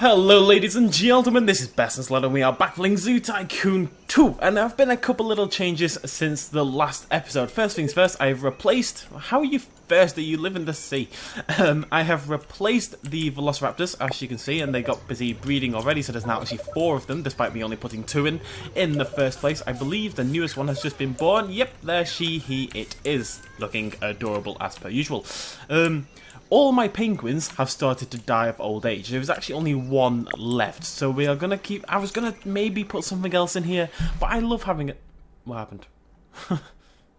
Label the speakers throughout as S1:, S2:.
S1: Hello ladies and gentlemen, this is BestInSlot and we are back playing Zoo Tycoon 2, and there have been a couple little changes since the last episode. First things first, I've replaced... How are you thirsty? You live in the sea. I have replaced the Velociraptors, as you can see, and they got busy breeding already, so there's now actually 4 of them, despite me only putting 2 in the first place. I believe the newest one has just been born. Yep, there it is, looking adorable as per usual. All my penguins have started to die of old age. There was actually only 1 left, so we are gonna keep... I was gonna maybe put something else in here, but I love having it... What happened?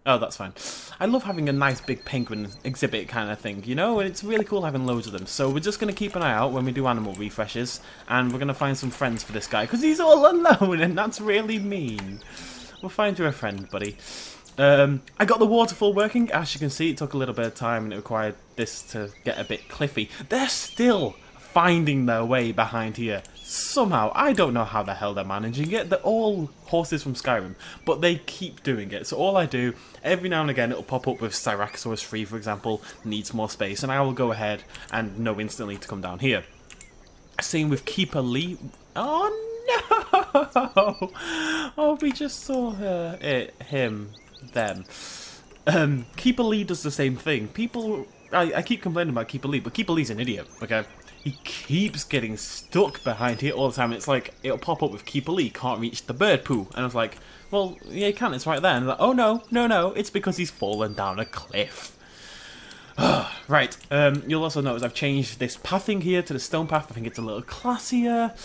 S1: Oh, that's fine. I love having a nice big penguin exhibit kind of thing, you know? And it's really cool having loads of them. So we're just gonna keep an eye out when we do animal refreshes, and we're gonna find some friends for this guy, because he's all alone, and that's really mean. We'll find you a friend, buddy. I got the waterfall working. As you can see, it took a little bit of time and it required this to get a bit cliffy. They're still finding their way behind here. Somehow, I don't know how the hell they're managing it. They're all horses from Skyrim, but they keep doing it. So all I do, every now and again, it'll pop up with Styracosaurus 3, for example, needs more space, and I will go ahead and know instantly to come down here. Same with Keeper Lee. Oh no! Oh, we just saw her, him. Them. Keeper Lee does the same thing. People, I keep complaining about Keeper Lee, but Keeper Lee's an idiot, okay? He keeps getting stuck behind here all the time. It's like, it'll pop up with Keeper Lee can't reach the bird poo. And I was like, well, yeah, he can, it's right there. And like, oh no, it's because he's fallen down a cliff. Right, you'll also notice I've changed this pathing here to the stone path. I think it's a little classier.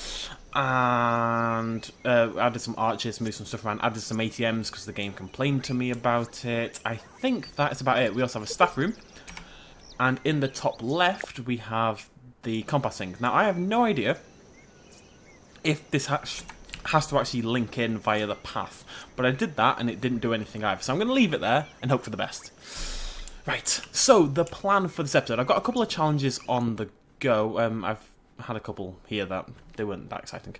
S1: And added some arches, moved some stuff around, added some ATMs because the game complained to me about it. I think that's about it. We also have a staff room, and in the top left we have the compassing. Now I have no idea if this has to actually link in via the path, but I did that and it didn't do anything either, so I'm going to leave it there and hope for the best. Right, so the plan for this episode, I've got a couple of challenges on the go. I've had a couple here that they weren't that exciting.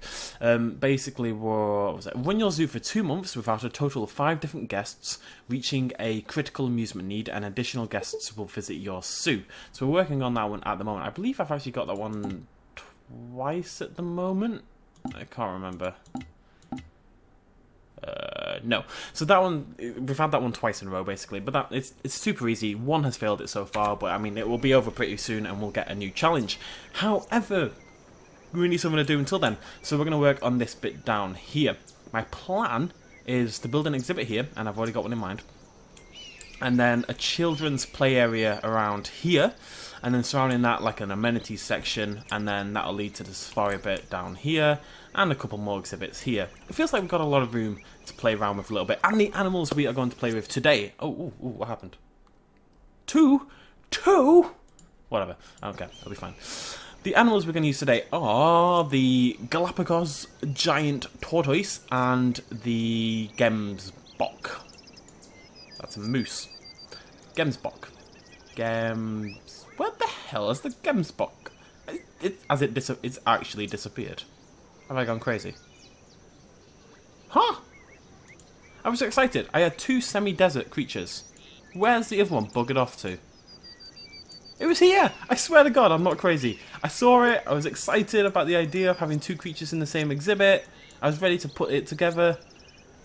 S1: Basically, what was it? Run your zoo for 2 months without a total of 5 different guests, reaching a critical amusement need, and additional guests will visit your zoo. So we're working on that one at the moment. I believe I've actually got that one twice at the moment. I can't remember. No. So that one, we've had that one twice in a row, basically. But it's super easy. 1 has failed it so far, but I mean, it will be over pretty soon, and we'll get a new challenge. However, we need something to do until then, so we're going to work on this bit down here. My plan is to build an exhibit here, and I've already got one in mind. And then a children's play area around here, and then surrounding that like an amenities section, and then that'll lead to the safari bit down here, and a couple more exhibits here. It feels like we've got a lot of room to play around with a little bit, and the animals we are going to play with today. Oh, what happened? 2? Whatever, I don't care, it'll be fine. The animals we're going to use today are the Galapagos giant tortoise and the Gemsbok. That's a moose. Gemsbok. Where the hell is the Gemsbok? It's actually disappeared. Have I gone crazy? Huh? I was excited. I had 2 semi-desert creatures. Where's the other one buggered off to? It was here! I swear to God, I'm not crazy. I saw it, I was excited about the idea of having 2 creatures in the same exhibit. I was ready to put it together,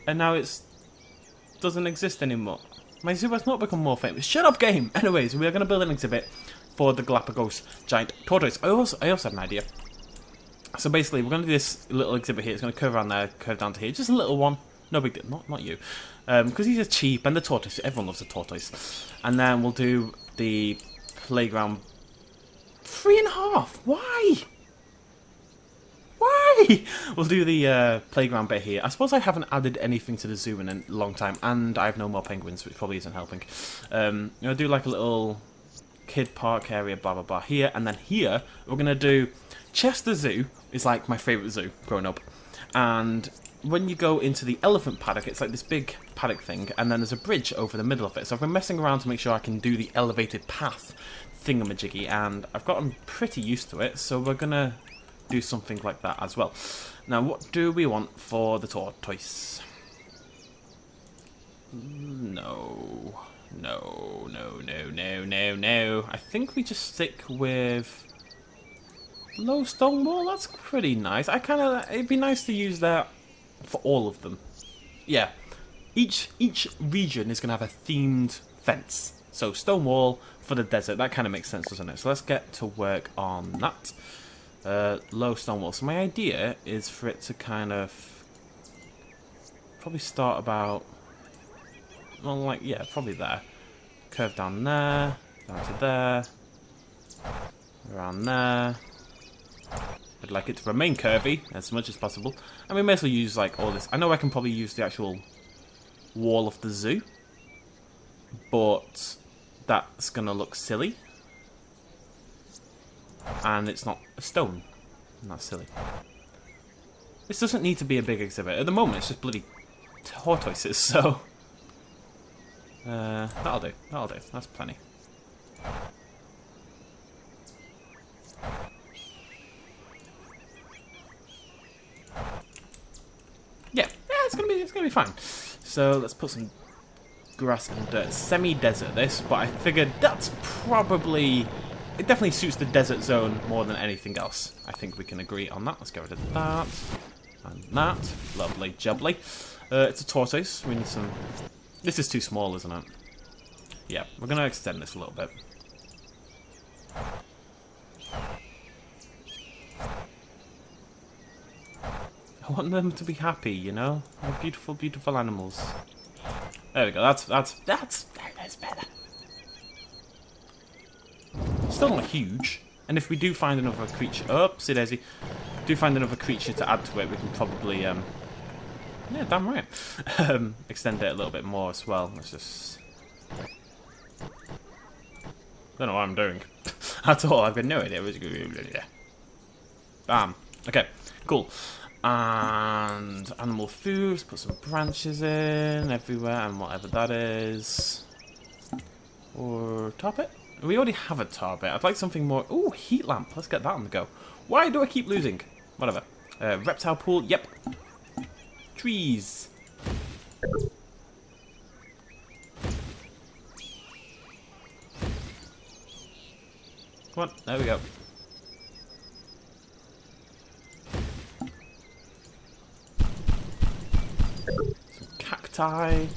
S1: and now it doesn't exist anymore. My zoo has not become more famous. Shut up, game! Anyways, we are going to build an exhibit for the Galapagos giant tortoise. I also had an idea. So basically, we're going to do this little exhibit here. It's going to curve around there, curve down to here. Just a little one. No big deal. Not you. Because he's just cheap, and the tortoise. Everyone loves the tortoise. And then we'll do the playground. 3.5. Why? We'll do the playground bit here. I suppose I haven't added anything to the zoo in a long time, and I have no more penguins, which probably isn't helping. I'll do like a little kid park area, blah blah blah here, and then here we're gonna do Chester Zoo. Is like my favourite zoo growing up, and when you go into the elephant paddock, it's like this big paddock thing, and then there's a bridge over the middle of it. So I've been messing around to make sure I can do the elevated path thingamajiggy, and I've gotten pretty used to it, so we're gonna do something like that as well. Now, what do we want for the tortoise? No. I think we just stick with Low stone wall, that's pretty nice. It'd be nice to use that for all of them. Yeah. Each region is going to have a themed fence. So stone wall for the desert, that kind of makes sense, doesn't it? So let's get to work on that. Low stone wall. So my idea is for it to kind of probably start about, well, like, yeah, probably there. Curve down there, down to there, around there. I'd like it to remain curvy as much as possible. And we may as well use like all this. I know I can probably use the actual wall of the zoo, but that's gonna look silly. And it's not a stone. And that's silly. This doesn't need to be a big exhibit. At the moment it's just bloody tortoises, so that'll do. That'll do. That's plenty. Yeah, it's gonna be fine. So let's put some grass and dirt. Semi-desert this, but I figured that's probably, it definitely suits the desert zone more than anything else. I think we can agree on that. Let's get rid of that and that. Lovely jubbly. It's a tortoise. We need some. This is too small, isn't it? Yeah, we're gonna extend this a little bit. I want them to be happy, you know? They're beautiful, beautiful animals. There we go. That's better. Still not huge. And if we do find another creature, oopsie daisy, do find another creature to add to it, we can probably, yeah, damn right, extend it a little bit more as well. Let's just, don't know what I'm doing at all. I've got no idea. Bam. Okay. Cool. And animal foods, put some branches in everywhere and whatever that is. Or tar pit? We already have a tar pit. I'd like something more. Ooh, heat lamp. Let's get that on the go. Why do I keep losing? Whatever. Reptile pool. Yep. Trees. Come on. There we go. Cacti,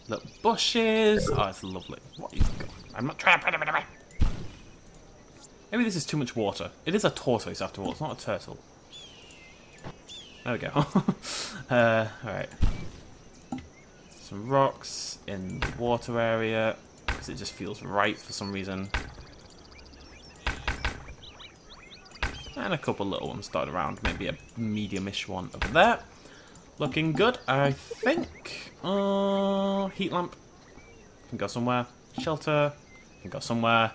S1: little bushes. Oh, it's lovely. What you got? I'm not trying to. Maybe this is too much water. It is a tortoise after all. It's not a turtle. There we go. Alright. Some rocks in the water area because it just feels right for some reason. And a couple little ones dotted around. Maybe a medium-ish one over there. Looking good, I think. Heat lamp can go somewhere. Shelter can go somewhere.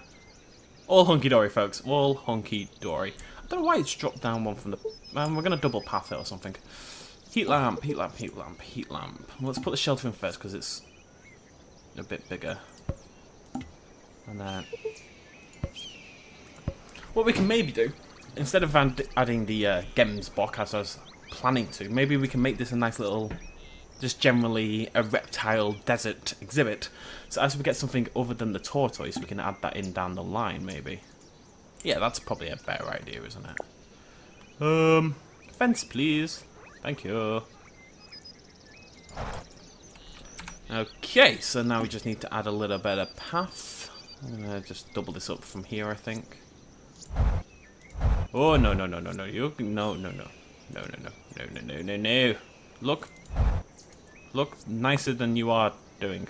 S1: All hunky-dory, folks. All hunky-dory. I don't know why it's dropped down one from the. We're gonna double path it or something. Heat lamp, heat lamp, heat lamp, heat lamp. Let's put the shelter in first because it's a bit bigger. And then what we can maybe do, instead of adding the gems block as I was planning to, maybe we can make this a nice little, just generally a reptile desert exhibit. So as we get something other than the tortoise, we can add that in down the line, maybe. Yeah, that's probably a better idea, isn't it? Fence, please. Thank you. Okay, so now we just need to add a little bit of path. I'm gonna just double this up from here, I think. Oh, no, no, no, no, no. You, no, no, no. No, no, no, no, no, no, no, no. Look nicer than you are doing.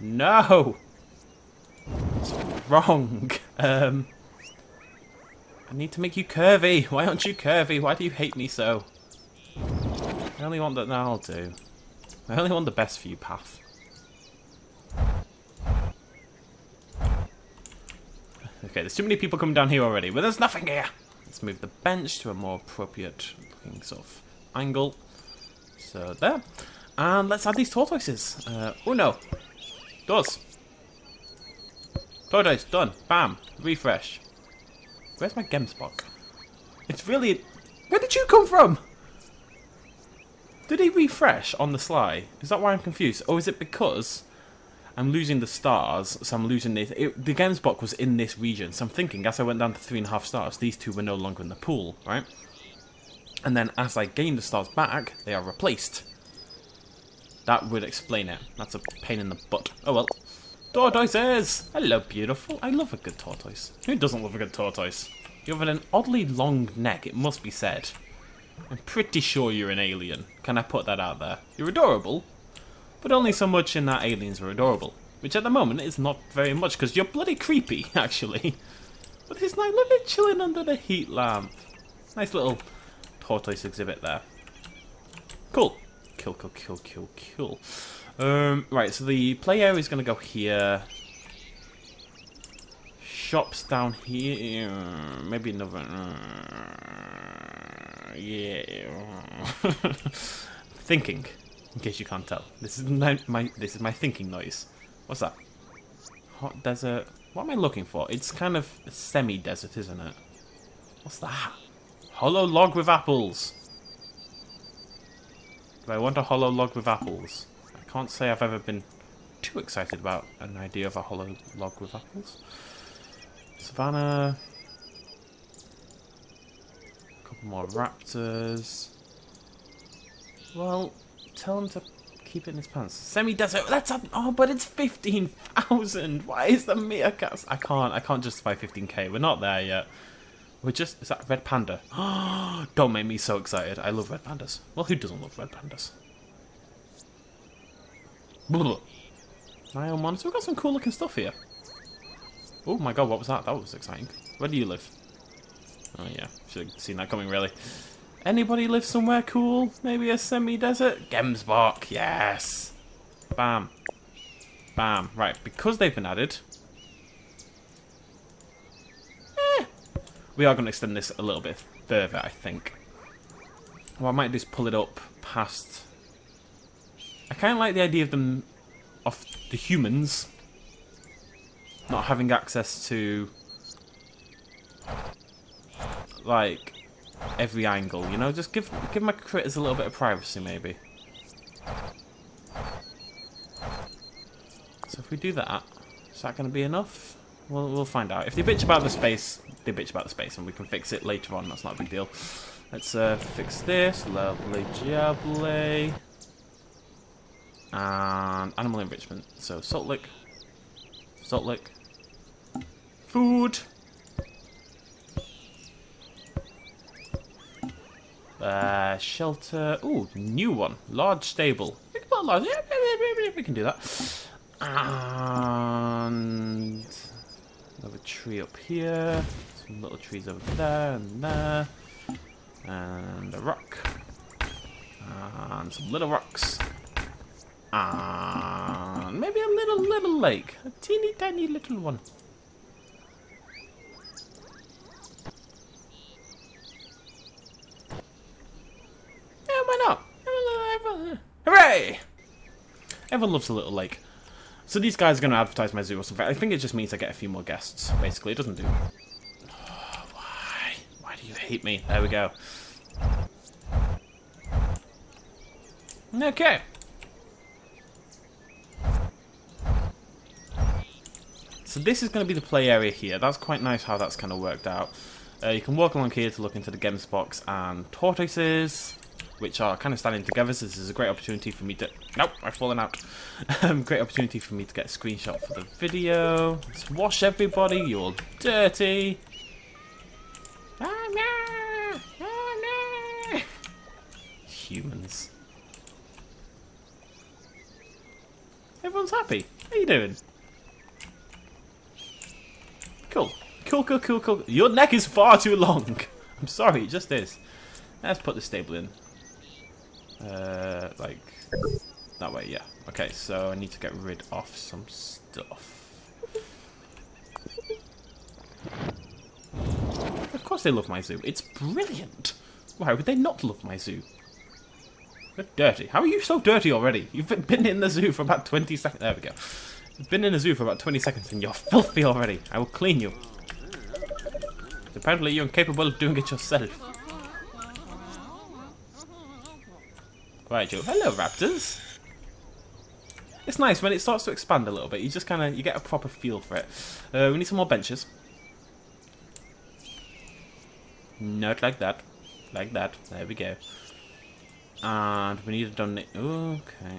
S1: No! It's wrong. I need to make you curvy. Why aren't you curvy? Why do you hate me so? I only want that. No, I'll do. I only want the best for you, path. Okay, there's too many people coming down here already, but there's nothing here. Let's move the bench to a more appropriate looking sort of angle. So there. And let's add these tortoises. Oh no. Doors. Tortoise, done. Bam. Refresh. Where's my Gemsbok? It's really... Where did you come from? Did he refresh on the sly? Is that why I'm confused? Or is it because I'm losing the stars, so I'm losing this. The games block was in this region, so I'm thinking as I went down to 3.5 stars, these two were no longer in the pool, right? And then as I gain the stars back, they are replaced. That would explain it. That's a pain in the butt. Oh well. Tortoises! Hello, beautiful. I love a good tortoise. Who doesn't love a good tortoise? You have an oddly long neck, it must be said. I'm pretty sure you're an alien. Can I put that out there? You're adorable, but only so much in that aliens are adorable. Which at the moment is not very much, because you're bloody creepy, actually. But it's like, look at chilling under the heat lamp. Nice little tortoise exhibit there. Cool. Cool, cool, cool, cool, cool. Right, so the play area is going to go here. Shops down here. Maybe another. Yeah. Thinking, in case you can't tell. This is my thinking noise. What's that? Hot desert. What am I looking for? It's kind of a semi-desert, isn't it? What's that? Hollow log with apples. Do I want a hollow log with apples? I can't say I've ever been too excited about an idea of a hollow log with apples. Savannah. A couple more raptors. Well, tell him to keep it in his pants. Semi-desert. That's a, oh, but it's 15,000. Why is the meerkats? I can't justify 15k. We're not there yet. We're just. Is that red panda? Don't make me so excited. I love red pandas. Well, who doesn't love red pandas? Nile monitor. We've got some cool looking stuff here. Oh my god, what was that? That was exciting. Where do you live? Oh yeah, should have seen that coming really. Anybody live somewhere cool? Maybe a semi-desert? Gemsbok, yes! Bam. Bam. Right, because they've been added... we are going to extend this a little bit further, I think. What I might do is pull it up past... I kind of like the idea of them... of the humans... not having access to... like... every angle, you know? Just give my critters a little bit of privacy, maybe. So if we do that, is that going to be enough? We'll find out. If they bitch about the space, they bitch about the space, and we can fix it later on. That's not a big deal. Let's fix this. Lovely jubbly. And animal enrichment. So salt lick. Salt lick. Food. Shelter. Ooh, new one. Large stable. We can put a large. Yeah, we can do that. And another tree up here. Some little trees over there and there. And a rock. And some little rocks. And maybe a little lake. A teeny tiny little one. Hooray! Everyone loves a little lake. So these guys are going to advertise my zoo or something. I think it just means I get a few more guests, basically. It doesn't do... Oh, why? Why do you hate me? There we go. Okay. So this is going to be the play area here. That's quite nice how that's kind of worked out. You can walk along here to look into the gems box and tortoises, which are kind of standing together, so this is a great opportunity for me to... Nope, I've fallen out. Great opportunity for me to get a screenshot for the video. Let's wash everybody, you're all dirty. Oh no! Oh no! Humans. Everyone's happy. How you doing? Cool. Cool, cool, cool, cool. Your neck is far too long. I'm sorry, it just is. Let's put the stable in. Like that way, yeah. Okay, so I need to get rid of some stuff. Of course they love my zoo. It's brilliant. Why would they not love my zoo? They're dirty. How are you so dirty already? You've been in the zoo for about 20 seconds. There we go. You've been in the zoo for about 20 seconds and you're filthy already. I will clean you. Apparently you're incapable of doing it yourself. Right, Joe. Hello, raptors. It's nice when it starts to expand a little bit. You just kind of, you get a proper feel for it. We need some more benches. Not like that. Like that. There we go. And we need to donate. Okay.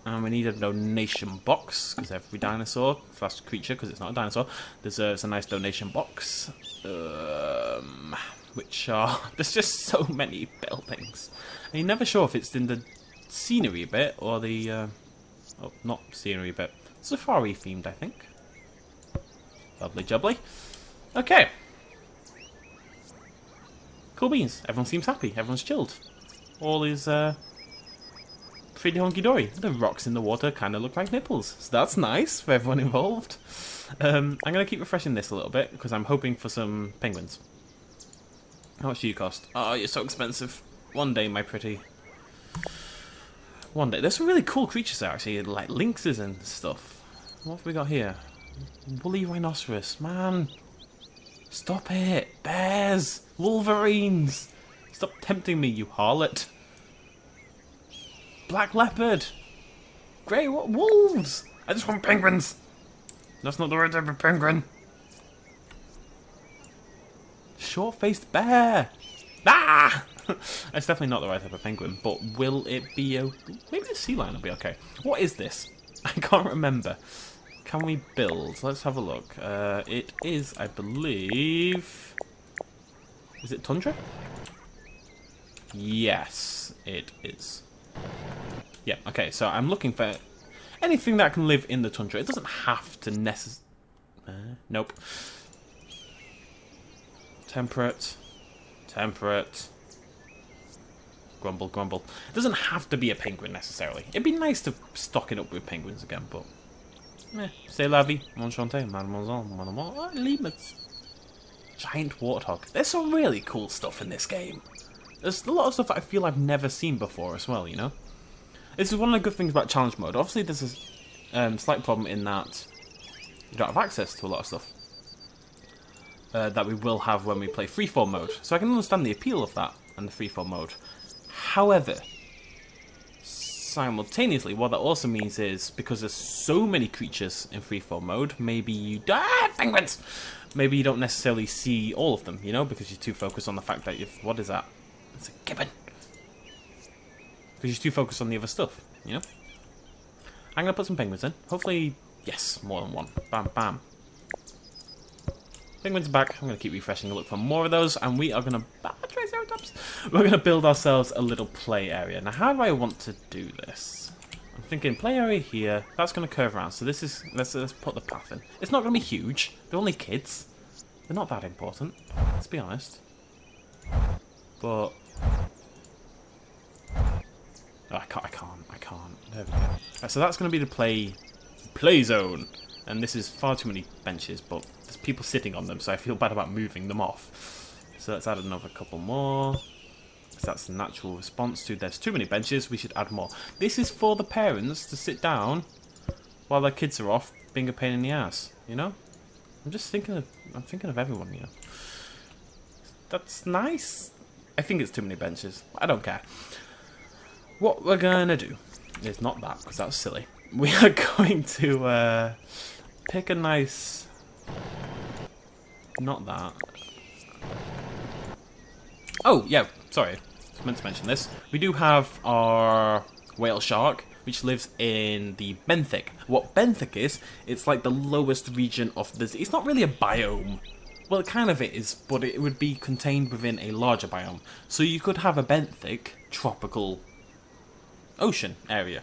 S1: And we need a donation box, because every dinosaur, / creature, because it's not a dinosaur, deserves a nice donation box. Which are... There's just so many buildings. And you're never sure if it's in the scenery bit or the... oh, not scenery bit. Safari themed, I think. Lovely jubbly. Okay. Cool beans. Everyone seems happy. Everyone's chilled. All is pretty honky-dory. The rocks in the water kind of look like nipples. So that's nice for everyone involved. I'm going to keep refreshing this a little bit because I'm hoping for some penguins. How much do you cost? Oh, you're so expensive. One day, my pretty. One day. There's some really cool creatures there, actually, like lynxes and stuff. What have we got here? Woolly rhinoceros. Man. Stop it. Bears. Wolverines. Stop tempting me, you harlot. Black leopard. Grey wolves. I just want penguins. That's not the right type of penguin. Short-faced bear. Ah! That's definitely not the right type of penguin, but will it be maybe the sea lion will be okay. What is this? I can't remember. Can we build? Let's have a look. It is, I believe... Is it tundra? Yes, it is. Yeah, okay, so I'm looking for anything that can live in the tundra. It doesn't have to necessarily... nope. Temperate. Temperate. Grumble, grumble. It doesn't have to be a penguin, necessarily. It'd be nice to stock it up with penguins again, but... c'est la vie. Enchanté, mademoiselle, mademoiselle. Lemurs. Giant warthog. There's some really cool stuff in this game. There's a lot of stuff that I feel I've never seen before as well, you know? This is one of the good things about challenge mode. Obviously, there's a slight problem in that you don't have access to a lot of stuff that we will have when we play freeform mode. So I can understand the appeal of that and the freeform mode. However, simultaneously, what that also means is, because there's so many creatures in freeform mode, maybe you... penguins! Maybe you don't necessarily see all of them, you know, because you're too focused on the fact that you've... What is that? It's a gibbon. Because you're too focused on the other stuff, you know? I'm going to put some penguins in. Hopefully, yes, more than one. Bam, bam. Penguins are back. I'm going to keep refreshing to look for more of those, and we are going to... Triceratops! We're going to build ourselves a little play area. Now, how do I want to do this? I'm thinking play area here. That's going to curve around. So this is... Let's put the path in. It's not going to be huge. They're only kids. They're not that important. Let's be honest. But... Oh, I can't. There we go. Right, so that's going to be the play zone. And this is far too many benches, but there's people sitting on them, so I feel bad about moving them off. So let's add another couple more. So that's the natural response to there's too many benches, we should add more. This is for the parents to sit down while their kids are off being a pain in the ass, you know? I'm thinking of everyone, you know. That's nice. I think it's too many benches. I don't care. What we're gonna do is not that, because that's silly. We are going to pick a nice... Not that. Oh, yeah, sorry. I meant to mention this. We do have our whale shark, which lives in the benthic. What benthic is, it's like the lowest region of the... It's not really a biome. Well, it kind of is, but it would be contained within a larger biome. So you could have a benthic tropical ocean area.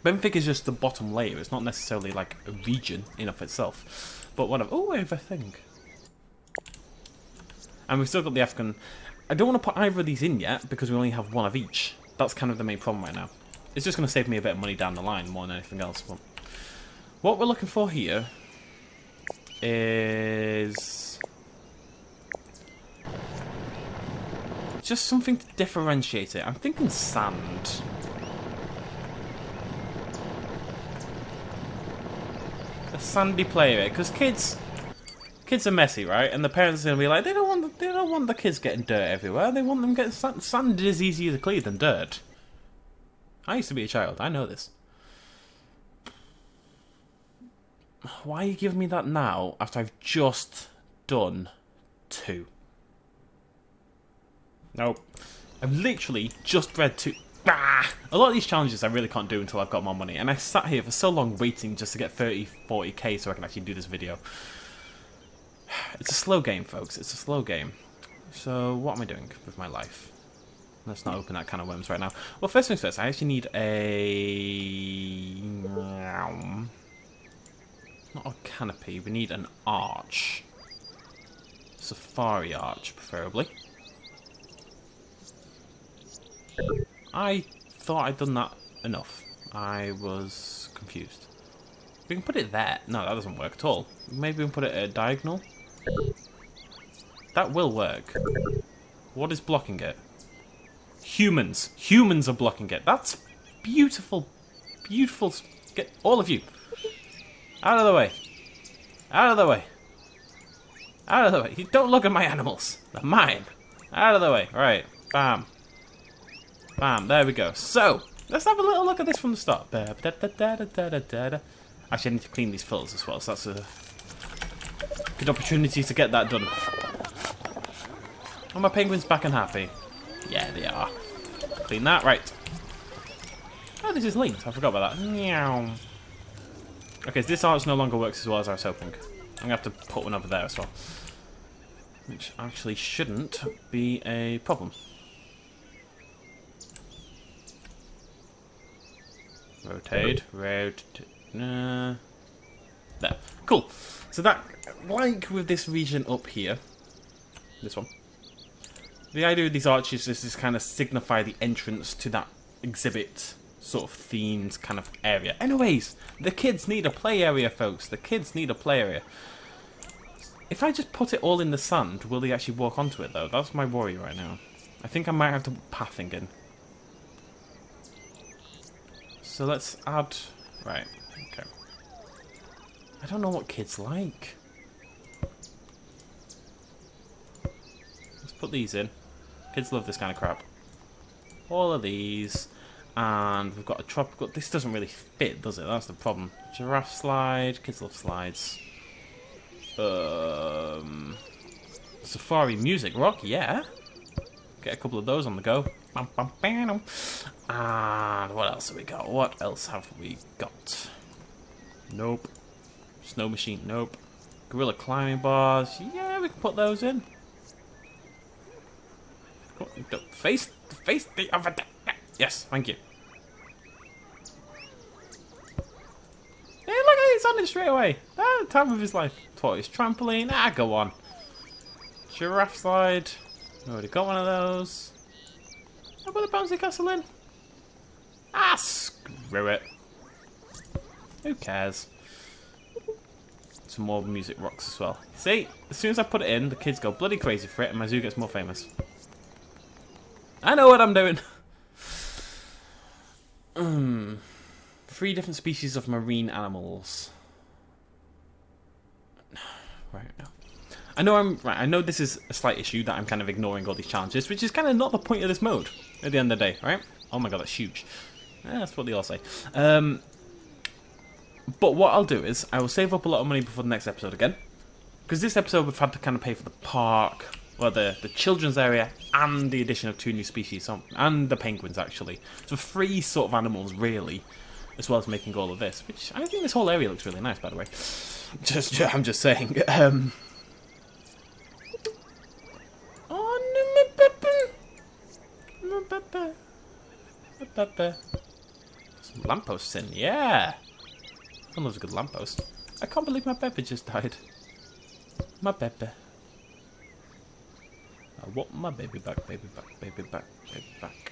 S1: Benthic is just the bottom layer. It's not necessarily like a region in of itself. But whatever. Oh, I have a thing. And we've still got the African... I don't want to put either of these in yet, because we only have one of each. That's kind of the main problem right now. It's just going to save me a bit of money down the line more than anything else. But what we're looking for here is just something to differentiate it. I'm thinking sand. A sandy play area, because kids kids are messy, right? And the parents are gonna be like, they don't want the kids getting dirt everywhere. They want them getting sand is easier to clear than dirt. I used to be a child. I know this. Why are you giving me that now after I've just done 2? Nope. I've literally just bred 2. Ah! A lot of these challenges I really can't do until I've got more money. And I sat here for so long waiting just to get 30, 40k so I can actually do this video. It's a slow game, folks. It's a slow game. So, what am I doing with my life? Let's not open that can of worms right now. Well, first things first, I actually need a... Not a canopy, we need an arch. Safari arch, preferably. I thought I'd done that enough. I was confused. We can put it there. No, that doesn't work at all. Maybe we can put it at a diagonal. That will work. What is blocking it? Humans. Humans are blocking it. That's beautiful. Beautiful. Get all of you. Out of the way. Out of the way. Out of the way. You don't look at my animals. They're mine. Out of the way. Right. Bam. Bam. There we go. So, let's have a little look at this from the start. Actually, I need to clean these filters as well, so that's a good opportunity to get that done. Are my penguins back and happy? Yeah, they are. Clean that. Right. Oh, this is linked. I forgot about that. Meow. Okay, so this arch no longer works as well as I was hoping. I'm going to have to put one over there as well. Which actually shouldn't be a problem. Rotate. There. Cool. So that, like with this region up here, this one, the idea of these arches is to kind of signify the entrance to that exhibit sort of themed kind of area. Anyways, the kids need a play area, folks. The kids need a play area. If I just put it all in the sand, will they actually walk onto it though? That's my worry right now. I think I might have to put pathing in. So let's add... Right, okay. I don't know what kids like. Let's put these in. Kids love this kind of crap. All of these. And we've got a tropical... This doesn't really fit, does it? That's the problem. Giraffe slide. Kids love slides. Safari music rock, yeah. Get a couple of those on the go. And what else have we got? What else have we got? Nope. Snow machine, nope. Gorilla climbing bars, yeah, we can put those in. Face the other. Yes, thank you. Hey, look at it, he's on it straight away. Ah, time of his life. Tortoise trampoline, go on. Giraffe slide. Already got one of those. I'll put the bouncy castle in. Screw it. Who cares? Some more music rocks as well. See, as soon as I put it in, the kids go bloody crazy for it and my zoo gets more famous. I know what I'm doing. 3 different species of marine animals. Right, no. I know this is a slight issue that I'm kind of ignoring all these challenges, which is kind of not the point of this mode at the end of the day, right? Oh my god, that's huge. That's what they all say. But what I'll do is, I will save up a lot of money before the next episode again. Because this episode we've had to kind of pay for the park, well the children's area, and the addition of 2 new species, and the penguins actually. So 3 sort of animals really, as well as making all of this. Which, I think this whole area looks really nice, by the way. I'm just saying. Some lampposts in, yeah. One loves a good lamppost. I can't believe my Pepper just died. My Pepper. I want my baby back, baby back, baby back, baby back.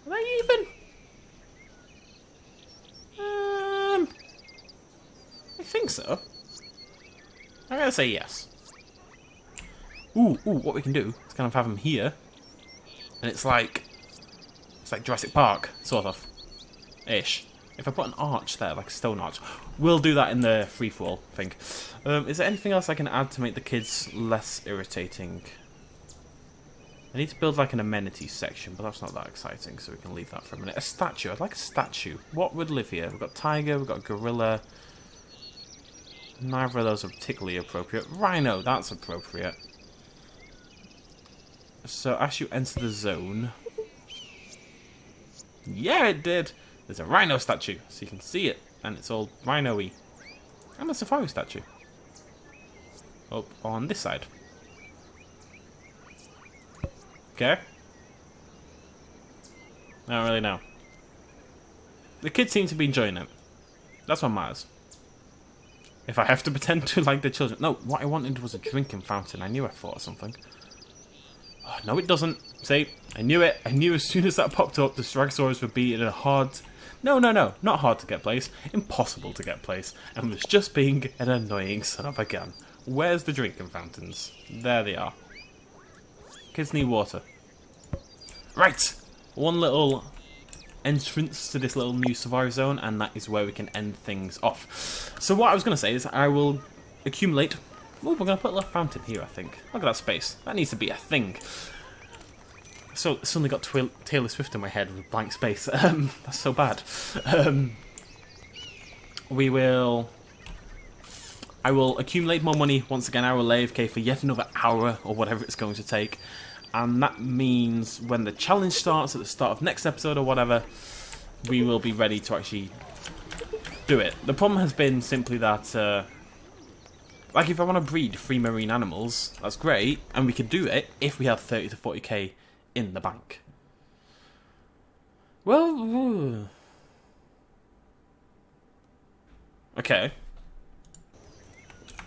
S1: Are they even? I think so. I'm gonna say yes. Ooh, what we can do is kind of have them here. And it's like Jurassic Park, sort of. Ish. if I put an arch there, like a stone arch, we'll do that in the free-for-all thing. Is there anything else I can add to make the kids less irritating? I need to build like an amenities section, but that's not that exciting, so we can leave that for a minute. A statue. I'd like a statue. What would live here? We've got tiger, we've got gorilla. Neither of those are particularly appropriate. Rhino, that's appropriate. So as you enter the zone... Yeah, it did! There's a rhino statue, so you can see it, and it's all rhino-y. And a safari statue. Up on this side. Okay. I don't really know. The kids seem to be enjoying it. That's what matters. If I have to pretend to like the children... No, what I wanted was a drinking fountain. I knew I thought of something. Oh, no, it doesn't. See? I knew it. I knew as soon as that popped up, the Stegosaurus would be in a hard... No, not hard to get place. Impossible to get place. And was just being an annoying son of a gun. Where's the drinking fountains? There they are. Kids need water. Right! One little entrance to this little new safari zone, and that is where we can end things off. So what I was going to say is I will accumulate... Oh, we're going to put a little fountain here, I think. Look at that space. That needs to be a thing. So, suddenly got Taylor Swift in my head with blank space. That's so bad. I will accumulate more money. Once again, I will lay AFK for yet another hour, or whatever it's going to take. And that means when the challenge starts, at the start of next episode or whatever, we will be ready to actually do it. The problem has been simply that... like, if I want to breed 3 marine animals, that's great, and we could do it if we have 30 to 40k in the bank. Well... Okay.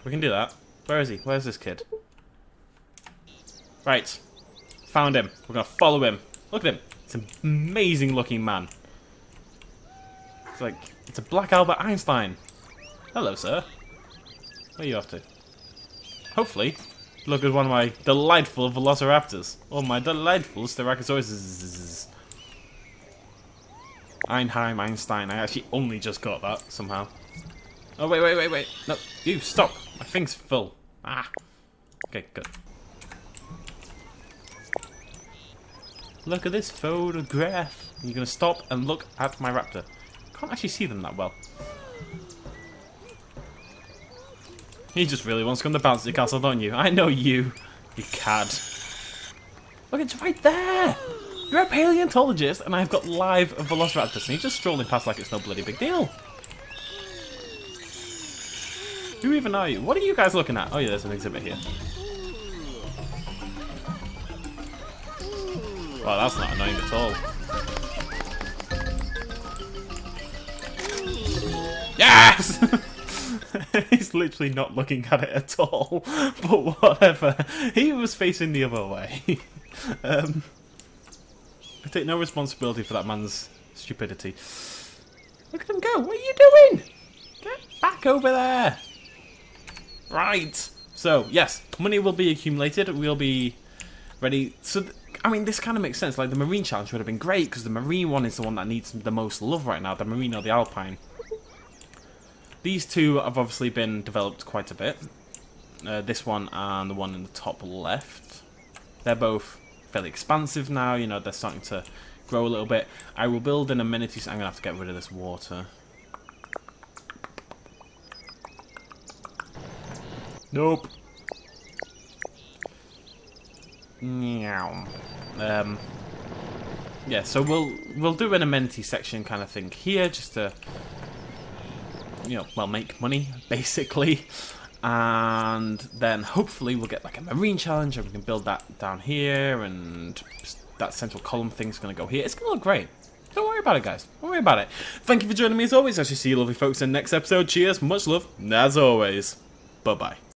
S1: We can do that. Where is he? Where's this kid? Right. Found him. We're going to follow him. Look at him. It's an amazing looking man. It's like, it's a black Albert Einstein. Hello, sir. Where are you off to? Hopefully, look at one of my delightful velociraptors. Or my delightful Stegosaurus. Einstein. I actually only just got that, somehow. Oh, wait. No, you, stop. My thing's full. Ah. Okay, good. Look at this photograph. You're going to stop and look at my raptor. Can't actually see them that well. He just really wants to come to Bouncy Castle, don't you? I know you cad. Look, it's right there! You're a paleontologist, and I've got live velociraptors, and you're just strolling past like it's no bloody big deal. Who even are you? What are you guys looking at? Oh yeah, there's an exhibit here. Wow, that's not annoying at all. Yes! He's literally not looking at it at all. But whatever. He was facing the other way. I take no responsibility for that man's stupidity. Look at him go. What are you doing? Get back over there. Right. So, yes. Money will be accumulated. We'll be ready. So... I mean, this kind of makes sense. Like, the Marine Challenge would have been great, because the Marine one is the one that needs the most love right now. The Marine or the Alpine. These two have obviously been developed quite a bit. This one and the one in the top left. They're both fairly expansive now. You know, they're starting to grow a little bit. I will build an amenities. I'm going to have to get rid of this water. Nope. Meow. Yeah, so we'll do an amenity section kind of thing here, just to, you know, well, make money basically, and then hopefully we'll get like a marine challenge, and we can build that down here, and that central column thing's gonna go here. It's gonna look great. Don't worry about it, guys. Don't worry about it. Thank you for joining me as always. I shall see you lovely folks in the next episode. Cheers, much love, and as always, bye bye.